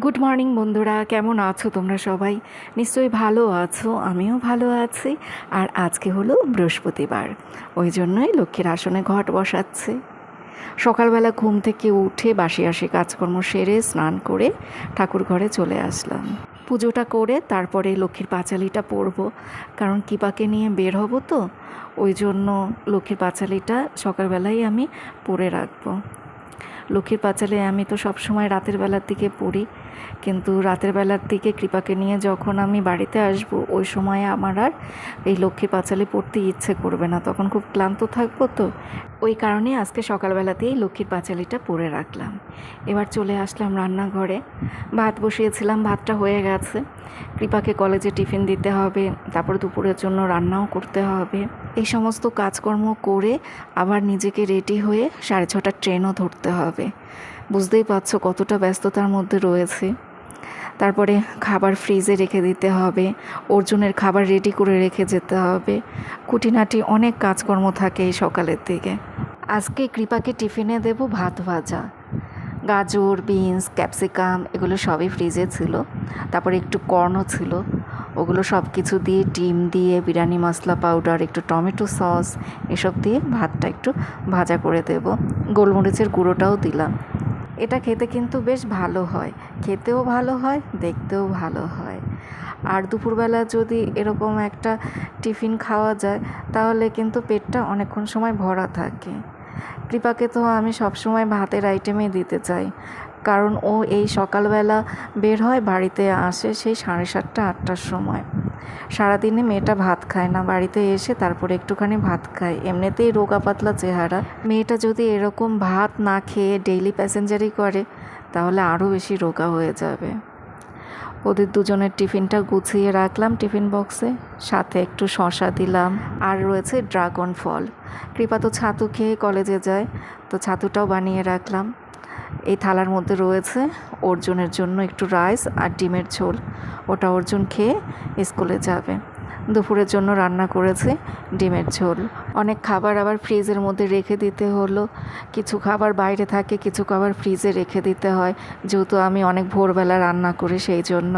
Good morning বন্ধুরা, কেমন আছো তোমরা সবাই? নিশ্চয়ই ভালো আছো, আমিও ভালো আছি। আর আজকে হলো বৃহস্পতিবার, ওই জন্যই লক্ষ্মীর আসনে ঘট বসাচ্ছে। সকালবেলা ঘুম থেকে উঠে বাসি কাজকর্ম সেরে স্নান করে ঠাকুর ঘরে চলে আসলাম। পুজোটা করে তারপরে লক্ষ্মীর পাঁচালিটা পরবো, কারণ কিপাকে নিয়ে বের হব তো, ওই জন্য লক্ষ্মীর পাঁচালিটা সকালবেলাই আমি পরে রাখবো। লক্ষ্মীর পাঁচালি আমি তো সবসময় রাতের বেলার দিকে পড়ি, কিন্তু রাতের বেলার দিকে কৃপাকে নিয়ে যখন আমি বাড়িতে আসব, ওই সময়ে আমার আর এই লক্ষ্মীর পাঁচালি পড়তে ইচ্ছে করবে না, তখন খুব ক্লান্ত থাকবো তো। ওই কারণে আজকে সকালবেলাতেই লক্ষ্মীর পাঁচালিটা পরে রাখলাম। এবার চলে আসলাম রান্নাঘরে, ভাত বসিয়েছিলাম, ভাতটা হয়ে গেছে। কৃপাকে কলেজে টিফিন দিতে হবে, তারপর দুপুরের জন্য রান্নাও করতে হবে। এই সমস্ত কাজকর্ম করে আবার নিজেকে রেডি হয়ে 6:30টার ট্রেনও ধরতে হবে। বুঝতেই পারছো কতটা ব্যস্ততার মধ্যে রয়েছে। তারপরে খাবার ফ্রিজে রেখে দিতে হবে, অর্জুনের খাবার রেডি করে রেখে যেতে হবে। খুঁটিনাটি অনেক কাজকর্ম থাকে এই সকালের দিকে। আজকে কৃপাকে টিফিনে দেব ভাত ভাজা, গাজর, বিনস, ক্যাপসিকাম এগুলো সবই ফ্রিজে ছিল। তারপরে একটু কর্নও ছিল, ওগুলো সব কিছু দিয়ে, ডিম দিয়ে, বিরিয়ানি মশলা পাউডার, একটু টমেটো সস এসব দিয়ে ভাতটা একটু ভাজা করে দেব। গোলমরিচের গুঁড়োটাও দিলাম। এটা খেতে কিন্তু বেশ ভালো হয়, খেতেও ভালো হয়, দেখতেও ভালো হয়। আর দুপুরবেলা যদি এরকম একটা টিফিন খাওয়া যায়, তাহলে কিন্তু পেটটা অনেকক্ষণ সময় ভরা থাকে। কৃপাকে তো আমি সবসময় ভাতের আইটেমই দিতে চাই, কারণ ও এই সকালবেলা বের হয়, বাড়িতে আসে সেই 7:30-8টার সময়। সারাদিনে মেয়েটা ভাত খায় না, বাড়িতে এসে তারপরে একটুখানি ভাত খায়। এমনিতেই রোগা পাতলা চেহারা, মেয়েটা যদি এরকম ভাত না খেয়ে ডেইলি প্যাসেঞ্জারি করে, তাহলে আরও বেশি রোগা হয়ে যাবে। ওদের দুজনের টিফিনটা গুছিয়ে রাখলাম টিফিন বক্সে, সাথে একটু শসা দিলাম, আর রয়েছে ড্রাগন ফল। কৃপা তো ছাতু খেয়ে কলেজে যায়, তো ছাতুটাও বানিয়ে রাখলাম। এই থালার মধ্যে রয়েছে অর্জুনের জন্য একটু রাইস আর ডিমের ঝোল, ওটা অর্জুন খেয়ে স্কুলে যাবে। দুপুরের জন্য রান্না করেছে ডিমের ঝোল। অনেক খাবার আবার ফ্রিজের মধ্যে রেখে দিতে হলো, কিছু খাবার বাইরে থাকে, কিছু খাবার ফ্রিজে রেখে দিতে হয়, যেহেতু আমি অনেক ভোরবেলা রান্না করি। সেই জন্য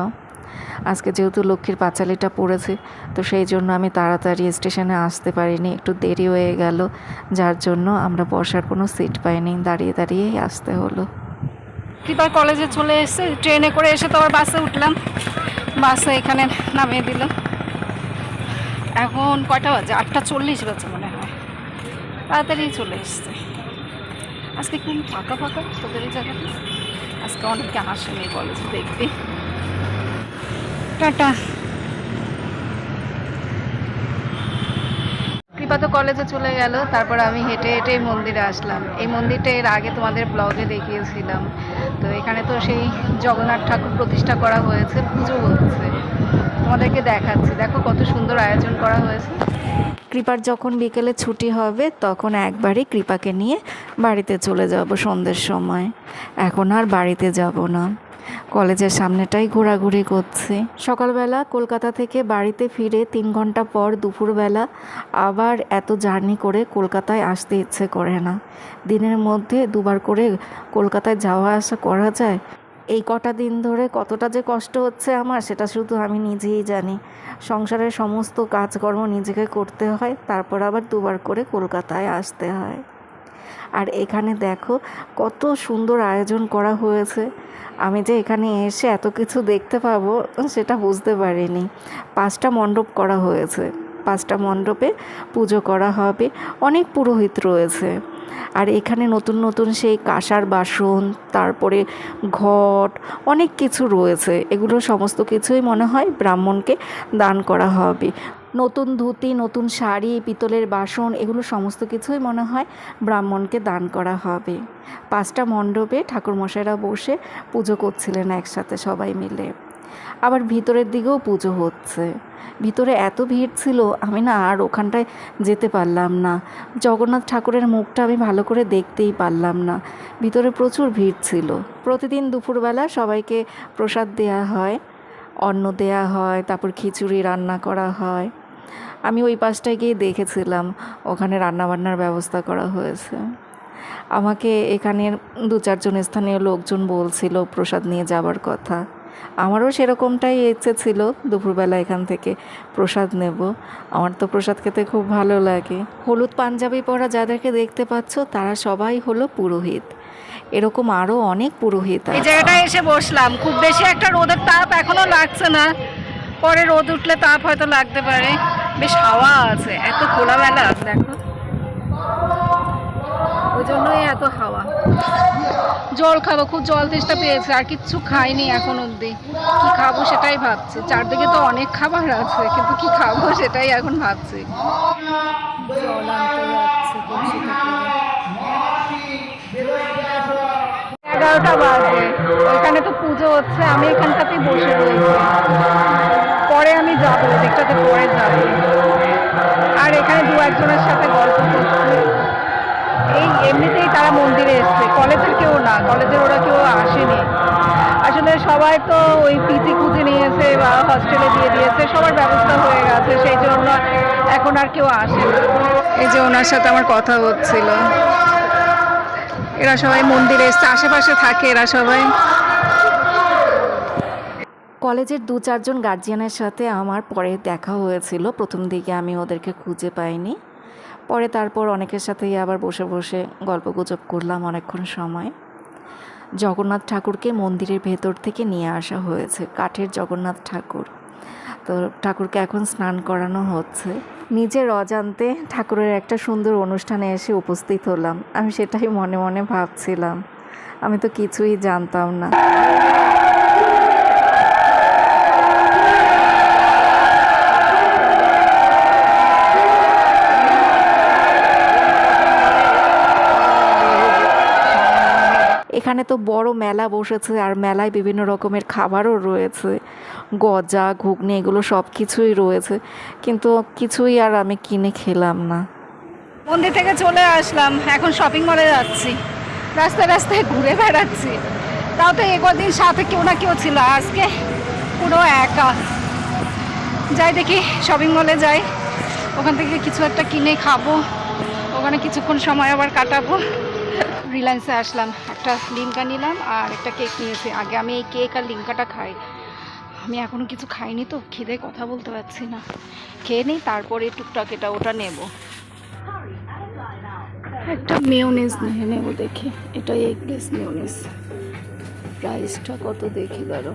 আজকে যেহেতু লক্ষ্মীর পাঁচালিটা পড়েছে, তো সেই জন্য আমি তাড়াতাড়ি স্টেশনে আসতে পারিনি, একটু দেরি হয়ে গেল, যার জন্য আমরা বসার কোনো সিট পাইনি, দাঁড়িয়ে দাঁড়িয়েই আসতে হলো। কৃপার কলেজে চলে এসে ট্রেনে করে এসে তো আবার বাসে উঠলাম, বাসে এখানে নামিয়ে দিল। এখন কয়টা বাজে? 8:40 বাজে মনে হয়। তাড়াতাড়ি চলে এসছে। আজকে খুব ফাঁকা ফাঁকা তোদের এই জায়গাটা, আজকে অনেকে আসেনি কলেজে, দেখবি। টাটা। কৃপা তো কলেজে চলে গেল, তারপর আমি হেঁটে হেঁটে মন্দিরে আসলাম। এই মন্দিরটা এর আগে তোমাদের ব্লগে দেখিয়েছিলাম। তো এখানে তো সেই জগন্নাথ ঠাকুর প্রতিষ্ঠা করা হয়েছে, পুজো হচ্ছে, তোমাদেরকে দেখাচ্ছি। দেখো কত সুন্দর আয়োজন করা হয়েছে। কৃপার যখন বিকেলে ছুটি হবে, তখন একবারই কৃপাকে নিয়ে বাড়িতে চলে যাব সন্ধ্যের সময়। এখন আর বাড়িতে যাব না, কলেজের সামনেটাই ঘোরাঘুরি করছি। সকালবেলা কলকাতা থেকে বাড়িতে ফিরে 3 ঘন্টা পর দুপুরবেলা আবার এত জার্নি করে কলকাতায় আসতে ইচ্ছে করে না। দিনের মধ্যে 2বার করে কলকাতায় যাওয়া আসা করা যায়? এই কটা দিন ধরে কতটা যে কষ্ট হচ্ছে আমার, সেটা শুধু আমি নিজেই জানি। সংসারের সমস্ত কাজকর্ম নিজেকে করতে হয়, তারপর আবার 2বার করে কলকাতায় আসতে হয়। আর এখানে দেখো কত সুন্দর আয়োজন করা হয়েছে। আমি যে এখানে এসে এত কিছু দেখতে পাবো সেটা বুঝতে পারিনি। 5টা মণ্ডপ করা হয়েছে, 5টা মণ্ডপে পুজো করা হবে, অনেক পুরোহিত রয়েছে। আর এখানে নতুন নতুন সেই কাঁসার বাসন, তারপরে ঘট, অনেক কিছু রয়েছে। এগুলো সমস্ত কিছুই মনে হয় ব্রাহ্মণকে দান করা হবে। নতুন ধুতি, নতুন শাড়ি, পিতলের বাসন, এগুলো সমস্ত কিছুই মনে হয় ব্রাহ্মণকে দান করা হবে। 5টা মণ্ডপে ঠাকুরমশাইরা বসে পুজো করছিলেন একসাথে সবাই মিলে। আবার ভিতরের দিকেও পুজো হচ্ছে। ভিতরে এত ভিড় ছিল, আমি না আর ওখানটায় যেতে পারলাম না। জগন্নাথ ঠাকুরের মুখটা আমি ভালো করে দেখতেই পারলাম না, ভিতরে প্রচুর ভিড় ছিল। প্রতিদিন দুপুরবেলা সবাইকে প্রসাদ দেয়া হয়, অন্ন দেয়া হয়, তারপর খিচুড়ি রান্না করা হয়। আমি ওই পাশটায় গিয়ে দেখেছিলাম, ওখানে রান্নাবান্নার ব্যবস্থা করা হয়েছে। আমাকে এখানের 2-4 জন স্থানীয় লোকজন বলছিল প্রসাদ নিয়ে যাবার কথা। আমারও সেরকমটাই ইচ্ছে ছিল দুপুরবেলা এখান থেকে প্রসাদ নেব। আমার তো প্রসাদ খেতে খুব ভালো লাগে। হলুদ পাঞ্জাবি পরা যাদেরকে দেখতে পাচ্ছ তারা সবাই হলো পুরোহিত। এরকম আরও অনেক পুরোহিত এই আছে। জায়গাটায় এসে বসলাম, খুব বেশি একটা রোদের তাপ এখনো লাগছে না, পরে রোদ উঠলে তাপ হয়তো লাগতে পারে। বেশ হাওয়া আছে, এত খোলামেলা দেখো, ওই জন্যই এত হাওয়া। জল খাবো, খুব জল তেষ্টা পেয়েছে, আর কিচ্ছু খাইনি এখন অবধি। কি খাবো সেটাই ভাবছি, চারদিকে তো অনেক খাবার আছে কিন্তু কি খাবো সেটাই এখন ভাবছি। জল আনতে যাচ্ছে কলসিটা করে। 11টা বাজে, ওইখানে তো পুজো হচ্ছে, আমি এখানটাতেই বসে রয়েছি। পরে আমি যাবো, দেখটাতে পরে যাবো। আর এখানে 2-1জনের সাথে গল্প করছি। এই এমনিতেই তারা মন্দিরে এসছে, কলেজের কেউ না, কলেজের ওরা কেউ আসেনি। আসলে সবাই তো ওই পিজি খুঁজে নিয়েছে বা হস্টেলে দিয়ে দিয়েছে, সবার ব্যবস্থা হয়ে গেছে, সেই জন্য এখন আর কেউ আসে না। এই যে ওনার সাথে আমার কথা হচ্ছিল, এরা সবাই মন্দিরে এসছে, আশেপাশে থাকে এরা সবাই। কলেজের 2-4 জন গার্জিয়ানের সাথে আমার পরে দেখা হয়েছিল। প্রথম দিকে আমি ওদেরকে খুঁজে পাইনি, পরে তারপর অনেকের সাথেই আবার বসে বসে গল্পগুজব করলাম অনেকক্ষণ সময়। জগন্নাথ ঠাকুরকে মন্দিরের ভেতর থেকে নিয়ে আসা হয়েছে, কাঠের জগন্নাথ ঠাকুর। তো ঠাকুরকে এখন স্নান করানো হচ্ছে। নিজের অজান্তে ঠাকুরের একটা সুন্দর অনুষ্ঠানে এসে উপস্থিত হলাম। আমি সেটাই মনে মনে ভাবছিলাম, আমি তো কিছুই জানতাম না। এখানে তো বড় মেলা বসেছে, আর মেলায় বিভিন্ন রকমের খাবারও রয়েছে, গজা, ঘুগনি, এগুলো সব কিছুই রয়েছে, কিন্তু কিছুই আর আমি কিনে খেলাম না। মন্দির থেকে চলে আসলাম, এখন শপিং মলে যাচ্ছি। রাস্তায় রাস্তায় ঘুরে বেড়াচ্ছি, তাও তো একদিন সাথে কেউ না কেউ ছিল, আজকে পুরো একা। যাই দেখি, শপিং মলে যাই, ওখান থেকে কিছু একটা কিনে খাবো, ওখানে কিছুক্ষণ সময় আবার কাটাবো। রিলায়েন্সে আসলাম, একটা লিমকা নিলাম আর একটা কেক নিয়েছি। আগে আমি এই কেক আর লিমকাটা খাই, আমি এখনও কিছু খাইনি তো খিদে কথা বলতে পারছি না। খেয়ে নিই, তারপরে টুকটাক এটা ওটা নেব। একটা মেয়োনিজ নিয়ে নেব দেখি, এটা এগলেস মেয়োনিজ। প্রাইসটা কত দেখি, দাঁড়ো,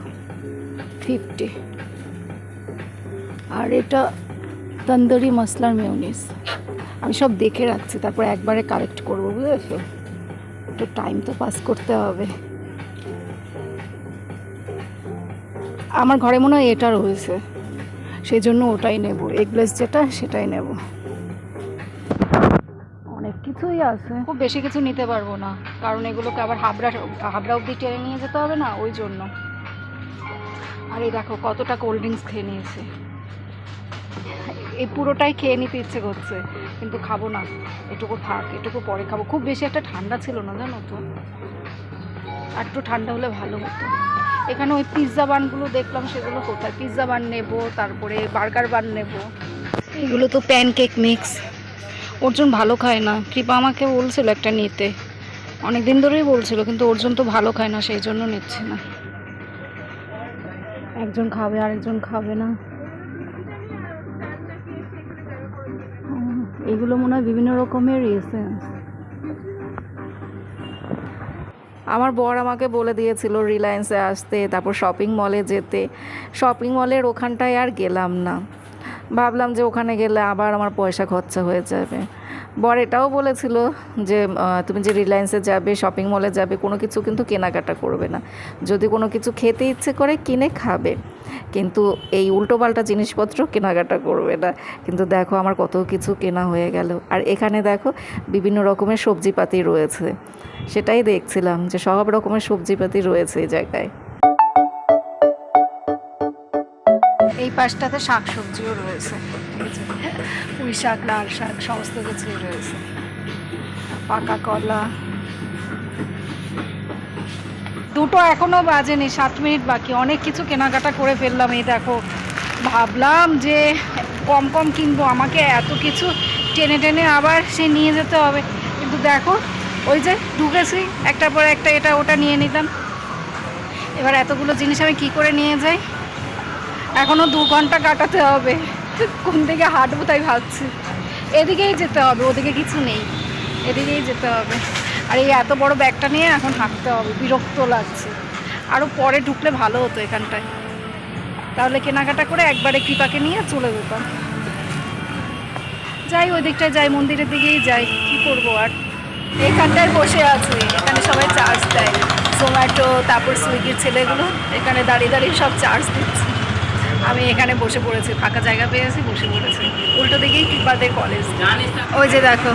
50। আর এটা তন্দুরি মশলার মেয়োনিজ। আমি সব দেখে রাখছি, তারপর একবারে কালেক্ট করবো, বুঝেছো? একটু টাইম তো পাস করতে হবে। আমার ঘরে মনে হয় এটা রয়েছে, সেই জন্য ওটাই নেব, এগলেস যেটা সেটাই নেব। অনেক কিছুই আছে, খুব বেশি কিছু নিতে পারবো না, কারণ এগুলোকে আবার হাবড়া অবধি টেনে নিয়ে যেতে হবে না, ওই জন্য। আর এই দেখো কতটা কোল্ড ড্রিঙ্কস খেয়ে নিয়েছে, এই পুরোটাই খেয়ে নিতে ইচ্ছে করছে, কিন্তু খাবো না, এটুকু থাক, এটুকু পরে খাবো। খুব বেশি একটা ঠান্ডা ছিল না, জানো তো, আর একটু ঠান্ডা হলে ভালো হতো। এখানে ওই পিৎজা বানগুলো দেখলাম, সেগুলো কোথায়? পিৎজা বান নেব, তারপরে বার্গার বান নেব। এগুলো তো প্যানকেক মিক্স, অর্জুন ভালো খায় না। কৃপা আমাকে বলছিল একটা নিতে, অনেক দিন ধরেই বলছিল, কিন্তু অর্জুন তো ভালো খায় না, সেই জন্য নিচ্ছে না। একজন খাবে আরেকজন খাবে না। এগুলো মনে হয় বিভিন্ন রকমের এসেন্স। আমার বর আমাকে বলে দিয়েছিল রিলায়েন্সে আসতে, তারপর শপিং মলে যেতে। শপিং মলের ওখানটায় আর গেলাম না, ভাবলাম যে ওখানে গেলে আবার আমার পয়সা খরচা হয়ে যাবে। বর এটাও বলেছিল যে তুমি যে রিলায়েন্সে যাবে, শপিং মলে যাবে, কোনো কিছু কিন্তু কেনাকাটা করবে না, যদি কোনো কিছু খেতে ইচ্ছে করে কিনে খাবে, কিন্তু এই উল্টোপাল্টা জিনিসপত্র কেনাকাটা করবে না। কিন্তু দেখো আমার কত কিছু কেনা হয়ে গেল। আর এখানে দেখো বিভিন্ন রকমের সবজিপাতি রয়েছে, সেটাই দেখছিলাম যে সব রকমের সবজিপাতি রয়েছে এই জায়গায়। এই পাশটাতে শাক সবজিও রয়েছে, পুঁই শাক, লাল শাক, সমস্ত কিছুই রয়েছে। পাকা কলা, দুটো এখনো বাজেনি, 7 মিনিট বাকি। অনেক কিছু কেনাকাটা করে ফেললাম। এই দেখো, ভাবলাম যে কম কম কিনবো, আমাকে এত কিছু টেনে টেনে আবার সে নিয়ে যেতে হবে, কিন্তু দেখো ওই যে ঢুকেছি একটার পর একটা এটা ওটা নিয়ে নিলাম। এবার এতগুলো জিনিস আমি কি করে নিয়ে যাই, এখনও 2 ঘন্টা কাটাতে হবে। কোন দিকে হাঁটবো তাই ভাবছি। এদিকেই যেতে হবে, ওদিকে কিছু নেই, এদিকেই যেতে হবে। আর এই এত বড় ব্যাগটা নিয়ে এখন হাঁটতে হবে, বিরক্ত লাগছে। আরও পরে ঢুকলে ভালো হতো এখানটায়, তাহলে কেনাকাটা করে একবারে কৃপাকে নিয়ে চলে যেতাম। যাই ওই দিকটায় যাই, মন্দিরের দিকেই যাই, কি করবো আর। এইখানটায় বসে আছি, এখানে সবাই চার্জ দেয়, জোম্যাটো তারপর সুইগির ছেলেগুলো এখানে দাঁড়িয়ে দাঁড়িয়ে সব চার্জ দিচ্ছে। আমি এখানে বসে পড়েছি, ফাঁকা জায়গা পেয়েছি, বসে পড়েছি। উল্টো দিকেই কৃপাদের কলেজ, ওই যে দেখো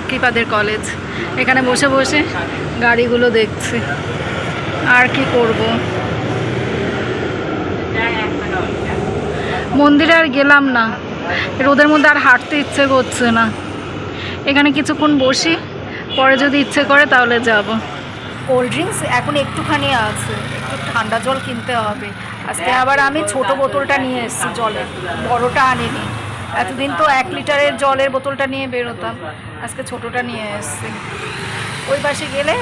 কৃপাদের কলেজ। এখানে বসে বসে গাড়িগুলো দেখছি, আর কি করব। মন্দিরে আর গেলাম না, রোদের মধ্যে আর হাঁটতে ইচ্ছে করছে না। এখানে কিছুক্ষণ বসি, পরে যদি ইচ্ছে করে তাহলে যাব। কোল্ড ড্রিঙ্কস এখন একটুখানি আছে, একটু ঠান্ডা জল কিনতে হবে। আজকে আবার আমি ছোট বোতলটা নিয়ে এসেছি জলের, বড়টা আনিনি। এতদিন তো 1 লিটারের জলের বোতলটা নিয়ে বেরোতাম, আজকে ছোটটা নিয়ে এসেছি। ওই পাশে গেলে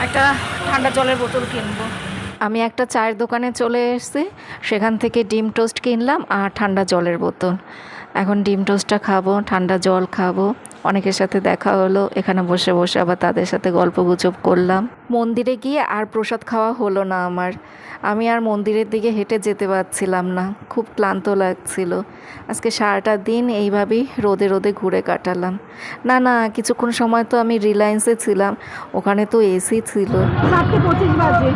একটা ঠান্ডা জলের বোতল কিনবো। আমি একটা চায়ের দোকানে চলে এসেছি, সেখান থেকে ডিম টোস্ট কিনলাম আর ঠান্ডা জলের বোতল। এখন ডিম টোস্টটা খাবো, ঠান্ডা জল খাবো। অনেকের সাথে দেখা হলো, এখানে বসে বসে আবার তাদের সাথে গল্পগুজব করলাম। মন্দিরে গিয়ে আর প্রসাদ খাওয়া হলো না আমার। আমি আর মন্দিরের দিকে হেঁটে যেতে পারছিলাম না, খুব ক্লান্ত লাগছিল। আজকে সারাটা দিন এইভাবেই রোদে রোদে ঘুরে কাটালাম। না কিছুক্ষণ সময় তো আমি রিলায়েন্সে ছিলাম, ওখানে তো এসি ছিল। 7:25 বাজে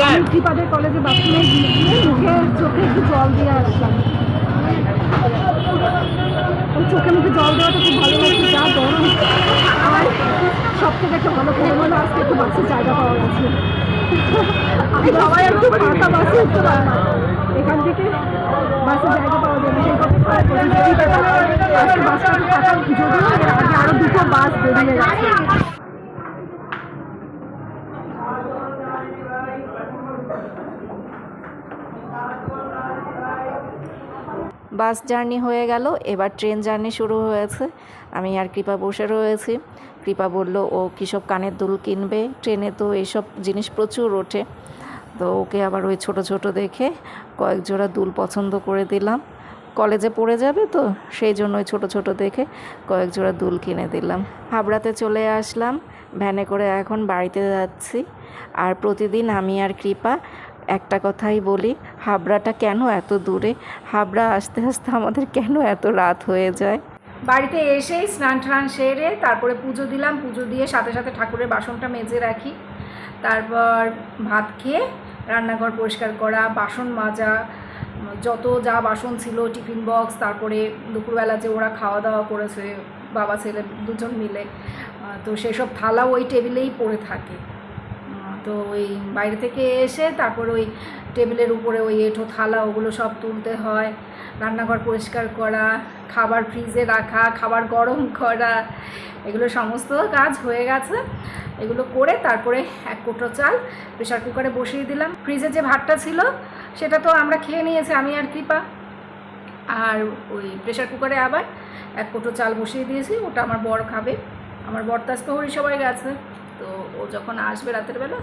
আমি কৃপাদের কলেজে বাথরুমে গিয়ে মুখে চোখে একটু জল দিয়ে আসলাম। ওই চোখে মুখে জল দেওয়াটা খুব ভালো লাগছে, যা গরম। আর সব থেকে একটা ভালো খবর হলো আজকে একটু বাসের জায়গা পাওয়া গেছে। আমি সবাই একটু ফাঁকা বাসে উঠতে পারলাম, এখান থেকে বাসের জায়গা পাওয়া যাবে সেই কথা আজকে বাসটা ফাঁকা, যদিও এর আগে আরও 2টো বাস বেরিয়ে গেছে। বাস জার্নি হয়ে গেল, এবার ট্রেন জার্নি শুরু হয়েছে। আমি আর কৃপা বসে রয়েছি। কৃপা বলল ও কীসব কানের দুল কিনবে, ট্রেনে তো এইসব জিনিস প্রচুর ওঠে। তো ওকে আবার ওই ছোট ছোট দেখে কয়েক জোড়া দুল পছন্দ করে দিলাম। কলেজে পড়ে যাবে তো সেই জন্য ওই ছোটো ছোটো দেখে কয়েক জোড়া দুল কিনে দিলাম। হাবড়াতে চলে আসলাম, ভ্যানে করে এখন বাড়িতে যাচ্ছি। আর প্রতিদিন আমি আর কৃপা একটা কথাই বলি, হাবড়াটা কেন এত দূরে, হাবড়া আসতে আসতে আমাদের কেন এত রাত হয়ে যায়। বাড়িতে এসেই স্নান টান সেরে তারপরে পুজো দিলাম, পুজো দিয়ে সাথে সাথে ঠাকুরের বাসনটা মেজে রাখি। তারপর ভাত খেয়ে রান্নাঘর পরিষ্কার করা, বাসন মাজা, যত যা বাসন ছিল, টিফিন বক্স, তারপরে দুপুরবেলা যে ওরা খাওয়া দাওয়া করেছে বাবা ছেলে দুজন মিলে, তো সেসব থালা ওই টেবিলেই পড়ে থাকে। তো ওই বাইরে থেকে এসে তারপর ওই টেবিলের উপরে ওই এঁঠো থালা ওগুলো সব তুলতে হয়, রান্নাঘর পরিষ্কার করা, খাবার ফ্রিজে রাখা, খাবার গরম করা, এগুলো সমস্ত কাজ হয়ে গেছে। এগুলো করে তারপরে 1 কোটো চাল প্রেশার কুকারে বসিয়ে দিলাম। ফ্রিজে যে ভাতটা ছিল সেটা তো আমরা খেয়ে নিয়েছি আমি আর কৃপা, আর ওই প্রেশার কুকারে আবার 1 কোটো চাল বসিয়ে দিয়েছি, ওটা আমার বর খাবে। আমার বর তো আজকে হরিসভায় গেছে, তো ও যখন আসবে রাতের বেলা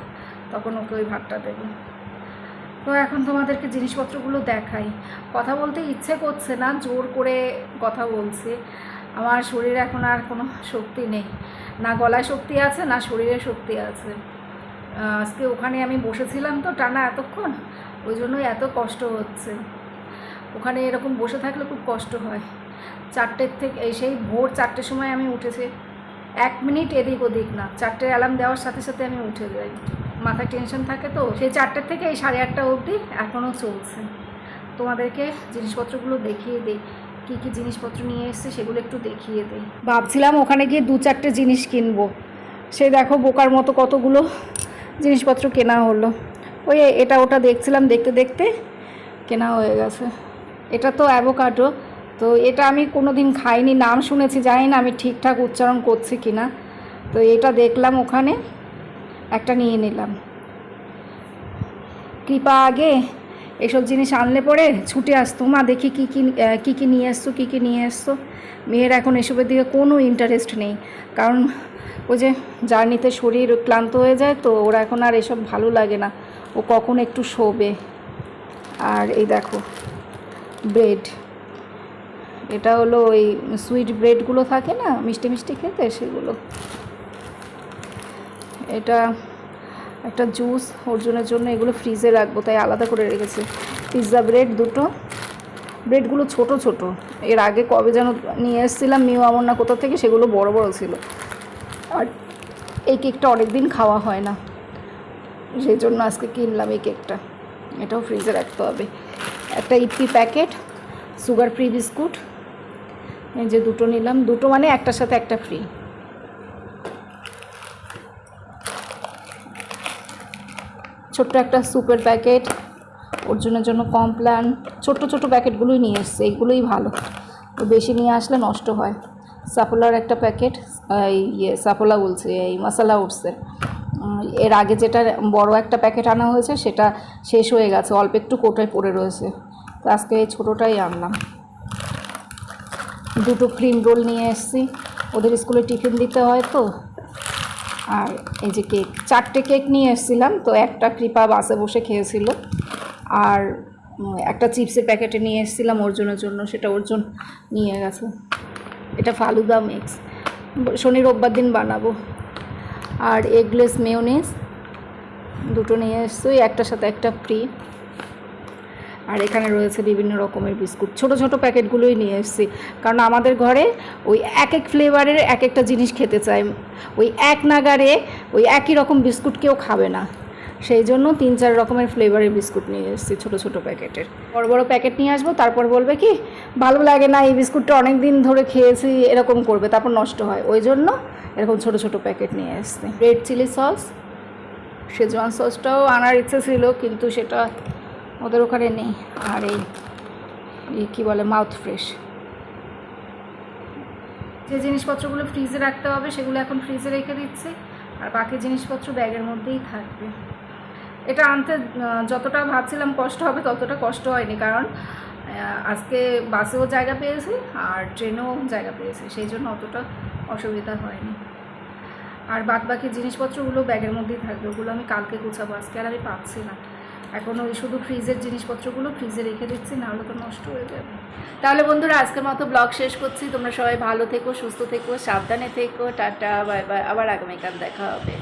তখন ওকে ওই ভাতটা দেবো। তো এখন তোমাদেরকে জিনিসপত্রগুলো দেখাই। কথা বলতে ইচ্ছে করছে না, জোর করে কথা বলছি। আমার শরীরে এখন আর কোনো শক্তি নেই, না গলায় শক্তি আছে না শরীরে শক্তি আছে। আজকে ওখানে আমি বসেছিলাম তো টানা এতক্ষণ, ওই জন্যই এত কষ্ট হচ্ছে। ওখানে এরকম বসে থাকলে খুব কষ্ট হয়। 4টের থেকে সেই ভোর 4টের সময় আমি উঠেছি, 1 মিনিট এদিক ওদিক না, 4টের অ্যালার্ম দেওয়ার সাথে সাথে আমি উঠে যাই। মাথায় টেনশন থাকে তো, সেই 4টের থেকে এই 8:30 অবধি এখনও চলছে। তোমাদেরকে জিনিসপত্রগুলো দেখিয়ে দিই, কী কী জিনিসপত্র নিয়ে এসেছে সেগুলো একটু দেখিয়ে দিই। ভাবছিলাম ওখানে গিয়ে 2-4টে জিনিস কিনবো, সে দেখো বোকার মতো কতগুলো জিনিসপত্র কেনা হলো। ওই এটা ওটা দেখছিলাম, দেখতে দেখতে কেনা হয়ে গেছে। এটা তো অ্যাভোকাডো, তো এটা আমি কোনো দিন খাইনি, নাম শুনেছি, জানি না আমি ঠিকঠাক উচ্চারণ করছি কি না। তো এটা দেখলাম ওখানে, একটা নিয়ে নিলাম। কৃপা আগে এসব জিনিস আনলে পরে ছুটে আসতো, মা দেখি কী কী নিয়ে এসছো, কী কী নিয়ে এসছো। মেয়ের এখন এসবের দিকে কোনো ইন্টারেস্ট নেই, কারণ ওই যে জার্নিতে শরীর ক্লান্ত হয়ে যায়, তো ওরা এখন আর এসব ভালো লাগে না, ও কখন একটু শোবে। আর এই দেখো ব্রেড, এটা হলো ওই সুইট ব্রেডগুলো থাকে না মিষ্টি মিষ্টি খেতে, সেগুলো। এটা একটা জুস অর্জুনের জন্য, এগুলো ফ্রিজে রাখবো তাই আলাদা করে রেখেছে। পিৎজা ব্রেড দুটো, ব্রেডগুলো ছোট ছোট, এর আগে কবে যেন নিয়ে এসেছিলাম মিউ আমর না কোথা থেকে, সেগুলো বড় বড় ছিল। আর এই কেকটা অনেক দিন খাওয়া হয় না, সেই জন্য আজকে কিনলাম এই কেকটা, এটাও ফ্রিজে রাখতে হবে। একটা ইপি প্যাকেট সুগার ফ্রি বিস্কুট, এই যে দুটো নিলাম, দুটো মানে একটার সাথে একটা ফ্রি। ছোট্ট একটা সুপের প্যাকেট অর্জুনের জন্য, কমপ্ল্যান, ছোট্ট ছোট প্যাকেটগুলোই নিয়ে এসছে, এইগুলোই ভালো, বেশি নিয়ে আসলে নষ্ট হয়। সাপোলার একটা প্যাকেট, সাপোলা বলছে এই মশলা উঠসের, এর আগে যেটা বড় একটা প্যাকেট আনা হয়েছে সেটা শেষ হয়ে গেছে, অল্প একটু কোটায় পড়ে রয়েছে, তো আজকে এই ছোটোটাই আনলাম। দুটো ক্রিম রোল নিয়ে এসেছি, ওদের স্কুলে টিফিন দিতে হয় তো। আর এই যে কেক, 4টে কেক নিয়ে এসেছিলাম, তো একটা কৃপা বাসে বসে খেয়েছিল, আর একটা চিপসের প্যাকেটে নিয়ে এসেছিলাম অর্জুনের জন্য, সেটা অর্জুন নিয়ে গেছে। এটা ফালুদা মিক্স, শনি রোববার দিন বানাবো। আর এগলেস মেয়োনেজ দুটো নিয়ে এসছি, একটার সাথে একটা ফ্রি। আর এখানে রয়েছে বিভিন্ন রকমের বিস্কুট, ছোট ছোট প্যাকেটগুলোই নিয়ে এসেছি, কারণ আমাদের ঘরে ওই এক এক ফ্লেভারের এক একটা জিনিস খেতে চায়, ওই এক নাগারে ওই একই রকম বিস্কুট কেউ খাবে না, সেই জন্য 3-4 রকমের ফ্লেভারের বিস্কুট নিয়ে এসেছি ছোট ছোট প্যাকেটের। বড় বড় প্যাকেট নিয়ে আসবো, তারপর বলবে কি ভালো লাগে না, এই বিস্কুটটা অনেক দিন ধরে খেয়েছি, এরকম করবে, তারপর নষ্ট হয়, ওই জন্য এরকম ছোট ছোট প্যাকেট নিয়ে এসেছি। রেড চিলি সস, শেজওয়ান সসটাও আনার ইচ্ছে ছিল কিন্তু সেটা ওদের ওখানে নেই। আর এই কী বলে মাউথ ফ্রেশ, যে জিনিসপত্রগুলো ফ্রিজে রাখতে হবে সেগুলো এখন ফ্রিজে রেখে দিচ্ছি, আর বাকি জিনিসপত্র ব্যাগের মধ্যেই থাকবে। এটা আনতে যতটা ভাবছিলাম কষ্ট হবে ততটা কষ্ট হয়নি, কারণ আজকে বাসেও জায়গা পেয়েছি আর ট্রেনেও জায়গা পেয়েছি, সেই জন্য অতটা অসুবিধা হয়নি। আর বাকি জিনিসপত্রগুলো ব্যাগের মধ্যেই থাকবে, ওগুলো আমি কালকে গুছাবো, আজকে আর আমি পাচ্ছি না। এখন ওই শুধু ফ্রিজের জিনিসপত্রগুলো ফ্রিজে রেখে দিচ্ছি, নাহলে তো নষ্ট হয়ে যাবে। তাহলে বন্ধুরা আজকের মতো ব্লগ শেষ করছি, তোমরা সবাই ভালো থেকো, সুস্থ থেকো, সাবধানে থেকো, টাটা বাই বাই, আবার আগামীকাল দেখা হবে।